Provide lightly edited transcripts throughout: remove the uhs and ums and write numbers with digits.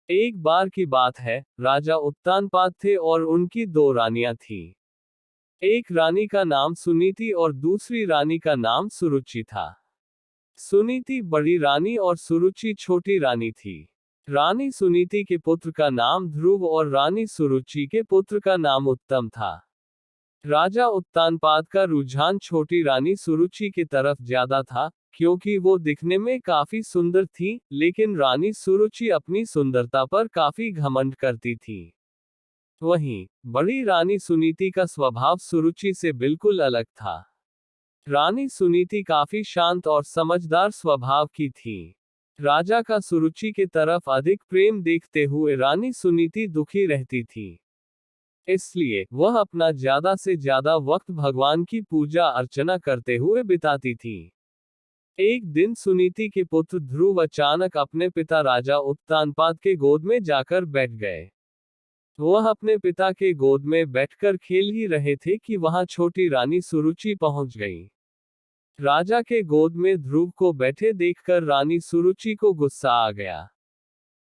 एक बार की बात है, राजा उत्तानपाद थे और उनकी दो रानियां थीं। एक रानी का नाम सुनीति और दूसरी रानी का नाम सुरुचि था। सुनीति बड़ी रानी और सुरुचि छोटी रानी थी। रानी सुनीति के पुत्र का नाम ध्रुव और रानी सुरुचि के पुत्र का नाम उत्तम था। राजा उत्तानपाद का रुझान छोटी रानी सुरुचि की तरफ ज्यादा था, क्योंकि वो दिखने में काफी सुंदर थी, लेकिन रानी सुरुचि अपनी सुंदरता पर काफी घमंड करती थी। वहीं बड़ी रानी सुनीति का स्वभाव सुरुचि से बिल्कुल अलग था। रानी सुनीति काफी शांत और समझदार स्वभाव की थी। राजा का सुरुचि की तरफ अधिक प्रेम देखते हुए रानी सुनीति दुखी रहती थी। इसलिए वह अपना ज्यादा से ज्यादा वक्त भगवान की पूजा अर्चना करते हुए बिताती थी। एक दिन सुनीति के पुत्र ध्रुव अचानक अपने पिता राजा उत्तानपाद के गोद में जाकर बैठ गए। वह अपने पिता के गोद में बैठकर खेल ही रहे थे कि वहां छोटी रानी सुरुचि पहुंच गई। राजा के गोद में ध्रुव को बैठे देखकर रानी सुरुचि को गुस्सा आ गया।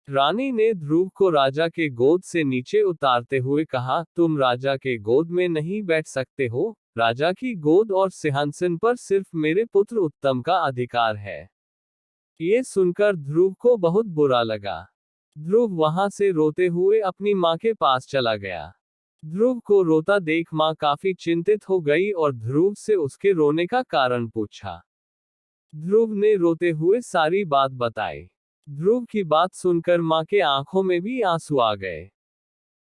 रानी ने ध्रुव को राजा के गोद से नीचे उतारते हुए कहा, तुम राजा के गोद में नहीं बैठ सकते हो। राजा की गोद और सिंहासन पर सिर्फ मेरे पुत्र उत्तम का अधिकार है। ये सुनकर ध्रुव को बहुत बुरा लगा। ध्रुव वहां से रोते हुए अपनी माँ के पास चला गया। ध्रुव को रोता देख माँ काफी चिंतित हो गई और ध्रुव से उसके रोने का कारण पूछा। ध्रुव ने रोते हुए सारी बात बताई। ध्रुव की बात सुनकर माँ के आंखों में भी आंसू आ गए।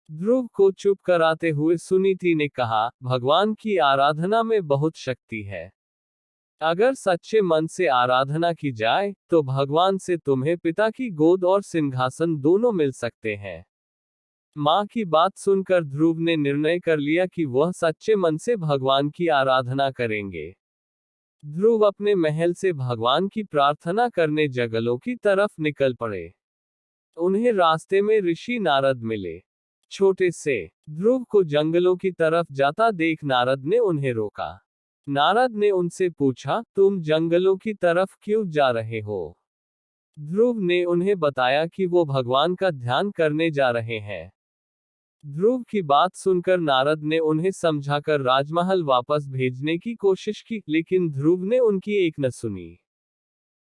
ध्रुव को चुप कराते हुए सुनीति ने कहा, भगवान की आराधना में बहुत शक्ति है। अगर सच्चे मन से आराधना की जाए, तो भगवान से तुम्हें पिता की गोद और सिंहासन दोनों मिल सकते हैं। माँ की बात सुनकर ध्रुव ने निर्णय कर लिया कि वह सच्चे मन से भगवान की आराधना करेंगे। ध्रुव अपने महल से भगवान की प्रार्थना करने जंगलों की तरफ निकल पड़े। उन्हें रास्ते में ऋषि नारद मिले। छोटे से ध्रुव को जंगलों की तरफ जाता देख नारद ने उन्हें रोका। नारद ने उनसे पूछा, तुम जंगलों की तरफ क्यों जा रहे हो? ध्रुव ने उन्हें बताया कि वो भगवान का ध्यान करने जा रहे हैं। ध्रुव की बात सुनकर नारद ने उन्हें समझाकर राजमहल वापस भेजने की कोशिश की, लेकिन ध्रुव ने उनकी एक न सुनी।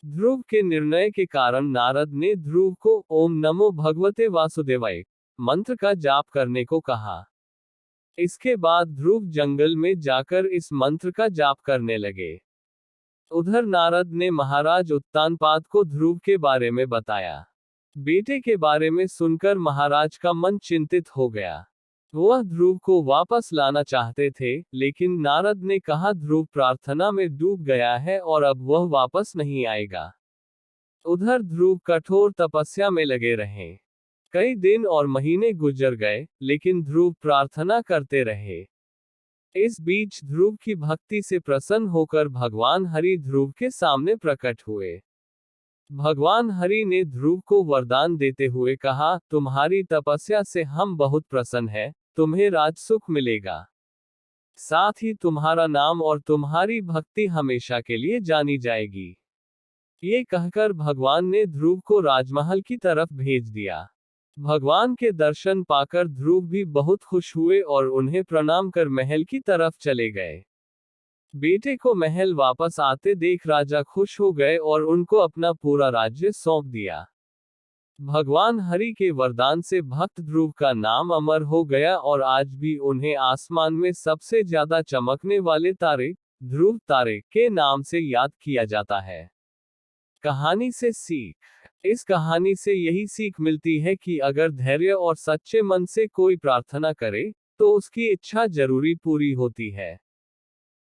ध्रुव के निर्णय के कारण नारद ने ध्रुव को ओम नमो भगवते वासुदेवाय मंत्र का जाप करने को कहा। इसके बाद ध्रुव जंगल में जाकर इस मंत्र का जाप करने लगे। उधर नारद ने महाराज उत्तानपाद को ध्रुव के बारे में बताया। बेटे के बारे में सुनकर महाराज का मन चिंतित हो गया। वह ध्रुव को वापस लाना चाहते थे, लेकिन नारद ने कहा ध्रुव प्रार्थना में डूब गया है और अब वह वापस नहीं आएगा। उधर ध्रुव कठोर तपस्या में लगे रहे। कई दिन और महीने गुजर गए, लेकिन ध्रुव प्रार्थना करते रहे। इस बीच ध्रुव की भक्ति से प्रसन्न होकर भगवान हरि ध्रुव के सामने प्रकट हुए। भगवान हरि ने ध्रुव को वरदान देते हुए कहा, तुम्हारी तपस्या से हम बहुत प्रसन्न हैं, तुम्हें राजसुख मिलेगा। साथ ही तुम्हारा नाम और तुम्हारी भक्ति हमेशा के लिए जानी जाएगी। ये कहकर भगवान ने ध्रुव को राजमहल की तरफ भेज दिया। भगवान के दर्शन पाकर ध्रुव भी बहुत खुश हुए और उन्हें प्रणाम कर महल की तरफ चले गए। बेटे को महल वापस आते देख राजा खुश हो गए और उनको अपना पूरा राज्य सौंप दिया। भगवान हरि के वरदान से भक्त ध्रुव का नाम अमर हो गया और आज भी उन्हें आसमान में सबसे ज्यादा चमकने वाले तारे, ध्रुव तारे, के नाम से याद किया जाता है। कहानी से सीख। इस कहानी से यही सीख मिलती है कि अगर धैर्य और सच्चे मन से कोई प्रार्थना करे, तो उसकी इच्छा जरूरी पूरी होती है।